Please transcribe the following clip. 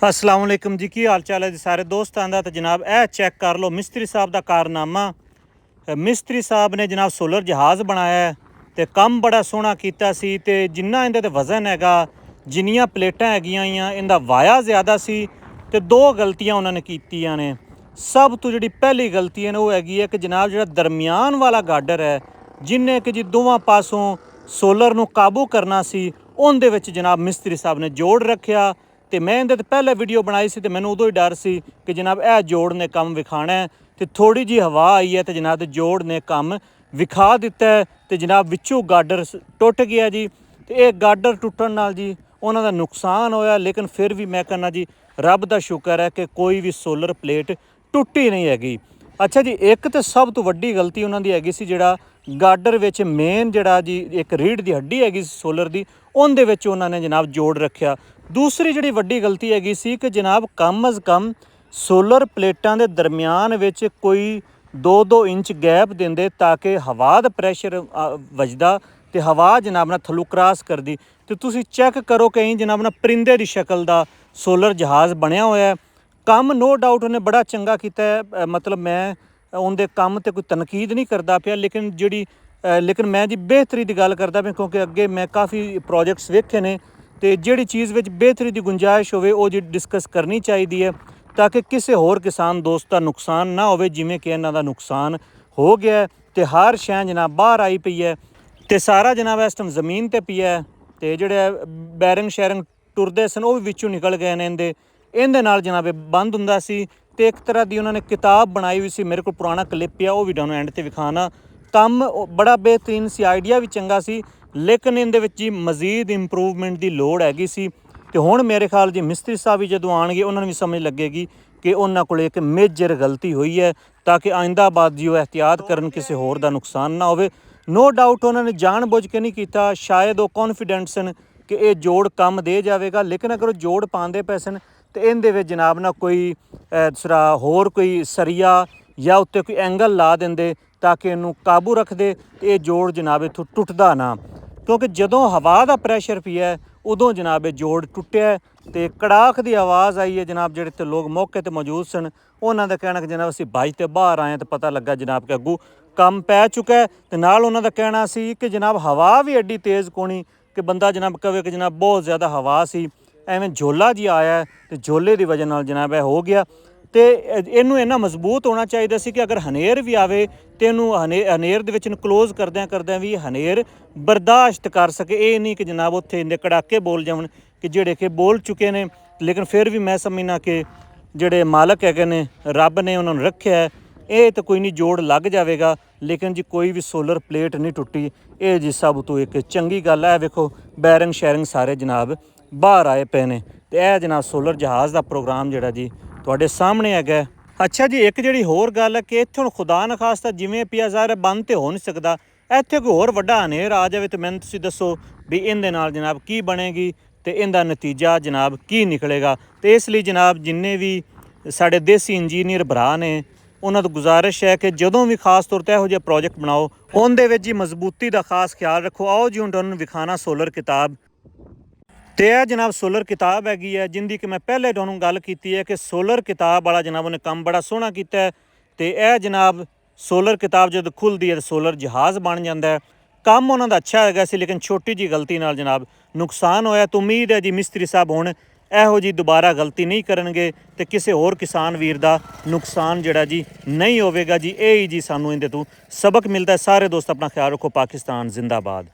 अस्सलाम वालेकुम जी, की हाल चाल है जी सारे दोस्तां दा। तो जनाब ए चेक कर लो मिस्त्री साहब का कारनामा। मिस्त्री साहब ने जनाब सोलर जहाज़ बनाया है तो काम बड़ा सोहना कीता सी। ते जिन्ना इहदे ते वजन हैगा, जिन्नियां प्लेटां हैगियां इहदा वाया ज़्यादा सी। ते दो गलतियां उन्होंने कीतियां ने। सब तो जिहड़ी पहली गलती है वो हैगी है कि जनाब जिहड़ा दरमियान वाला गाडर है, जिन्हें कि जी दोवां पासों सोलर नूं काबू करना सी, उहदे विच जनाब मिस्त्री साहब ने जोड़ रखिया। तो मैं इहदे ते पहले वीडियो बनाई सी तो मैनूं उदों ही डर सी कि जनाब यह जोड़ ने कम विखाना है। तो थोड़ी जी हवा आई है तो जनाब जोड़ ने कम विखा दिता है। तो जनाब विचों गाडर टुट गया जी। तो यह गाडर टुटन नाल जी उन्हां दा नुकसान होया, लेकिन फिर भी मैं कहना जी रब दा शुक्र है कि कोई भी सोलर प्लेट टुटी नहीं हैगी। अच्छा जी, एक तो सब तो वड्डी गलती उन्हां दी हैगी सी जिहड़ा गाडर विच मेन जिहड़ा जी एक रीढ़ दी हड्डी हैगी सोलर दी, उहदे विच उन्हां ने जनाब जोड़ रखिया। दूसरी जिहड़ी वड्डी गलती हैगी सी कि जनाब कम अज़ कम सोलर प्लेटां दे दरम्यान विच कोई 2-2 इंच गैप देंदे ताकि हवा दा प्रैशर वजदा ते हवा जनाब ना थल्लों क्रॉस करदी। ते तुसीं चैक करो कहीं जनाब ना परिंदे दी शक्ल दा सोलर जहाज़ बनया होया है। काम नो डाउट उन्हें बड़ा चंगा कीता है, मतलब मैं उनके काम ते कोई तनकीद नहीं करता पिया, लेकिन मैं जी बेहतरी की गल करदा पिया क्योंकि अगे मैं काफ़ी प्रोजेक्ट्स वेखे ने। तो जिहड़ी चीज़ विच बेहतरी की गुंजाइश होवे वो जी डिस्कस करनी चाहिए है ताकि किसी होर किसान दोस्त का नुकसान ना होवे जिमें कि इन्हां दा नुकसान हो गया है। तो हर शै जनाब बाहर आई पई है तो सारा जनाब इस टाइम ज़मीन ते पिया है। तो जिहड़े बैरिंग शैरिंग टुरदे सन वो भी विचों निकल गए ने। इहदे नाल जनाब बंद हुंदा सी। ते एक तरह की उन्होंने किताब बनाई हुई सी, मेरे को पुराना क्लिप पिया वो भी तुहानूं एंड ते विखाना। काम बड़ा बेहतरीन सी, आइडिया भी चंगा सी, लेकिन इहदे विच जी मजीद इंप्रूवमेंट की लोड़ हैगी सी। तो हुण मेरे ख्याल जी मिस्त्री साहब भी जदों आउणगे उन्होंने भी समझ लगेगी कि उन्हां कोल एक मेजर गलती हुई है, ताकि आइंदाबाद जी वो एहतियात करन किसी होर दा नुकसान ना होवे। नो डाउट उन्होंने जान बुझ के नहीं किया, शायद वो कॉन्फिडेंट सन कि ये जोड़ काम दे जाएगा, लेकिन अगर वो जोड़ पाते पे सन तो इहदे विच जनाब ना कोई दूसरा होर कोई सरिया या उत्ते कोई एंगल ला देंदे ताकि इनू काबू रखते तो ये जोड़ जनाब इत्थों टुटदा ना। क्योंकि जदों हवा का प्रैशर पिया उदों जनाब ये जोड़ टुटिया तो कड़ाक की आवाज़ आई है। जनाब जिहड़े ते लोग मौके पर मौजूद सन उन्हां दा कहना कि जनाब असीं बाई ते बाहर आए तो पता लगा जनाब कि अगू कम पै चुका है। तो नाल उन्हां दा कहना सी कि जनाब हवा भी एड्डी तेज़ कोनी कि बंदा जनाब कहे कि जनाब बहुत ज़्यादा हवा सी, एवें झोला जी आया है तो झोले की वजह नाल जनाब यह हो गया। तो इनू इन्ना मजबूत होना चाहिए सी कि अगर हनेर भी आवे तो इनू हनेर दे विच क्लोज करद्या भी हनेर बर्दाश्त कर सके। ये नहीं कि जनाब उत्थे इन्ने कड़ाके बोल जावन कि जिहड़े कि बोल चुके ने। लेकिन फिर भी मैं समझना कि जिहड़े मालक हैगे ने रब ने उन्होंने रखिया है, ये तो कोई नहीं जोड़ लग जाएगा, लेकिन जी कोई भी सोलर प्लेट नहीं टुटी। ये जी सब तो एक चंगी गल है। वेखो बैरिंग शैरिंग सारे जनाब बाहर आए पे ने। तो यह जनाब सोलर जहाज़ का प्रोग्राम जिहड़ा जी तुहाडे सामने हैगा। अच्छा जी, एक जिहड़ी होर गल है कि इत्थे हुण खुदा न खास्ता जिवें पिया ज़ाहिर बंद तो हो नहीं सकता, इत्थे कोई होर वड्डा हनेर आ जाए तो मैनूं तुसीं दसो भी इहदे नाल जनाब की बनेगी तो इहदा नतीजा जनाब की निकलेगा। तो इसलिए जनाब जिन्ने भी साडे देसी इंजीनियर भरा ने उन्हां तो गुजारिश है कि जदों भी खास तौर पर इहो जिहा प्रोजेक्ट बनाओ उहदे विच जी मजबूती का खास ख्याल रखो। आओ जी हुण तुहानूं विखाना सोलर किताब। तो यह जनाब सोलर किताब हैगी है जिंदी कि मैं पहले तुहानूं गल कीती है कि सोलर किताब वाला जनाब उन्हें काम बड़ा सोहना कीता है। तो यह जनाब सोलर किताब जो खुलती है तो सोलर जहाज़ बन जाता है। काम उन्होंने अच्छा हैगा सी, लेकिन छोटी जी गलती नाल जनाब नुकसान होया। तो उम्मीद है जी मिस्त्री साहब हुण इहो जी दोबारा गलती नहीं करनगे तो किसी होर किसान वीर का नुकसान जिहड़ा जी नहीं होवेगा जी। यही जी सानूं इहदे तों सबक मिलता है। सारे दोस्त अपना ख्याल रखो। पाकिस्तान जिंदाबाद।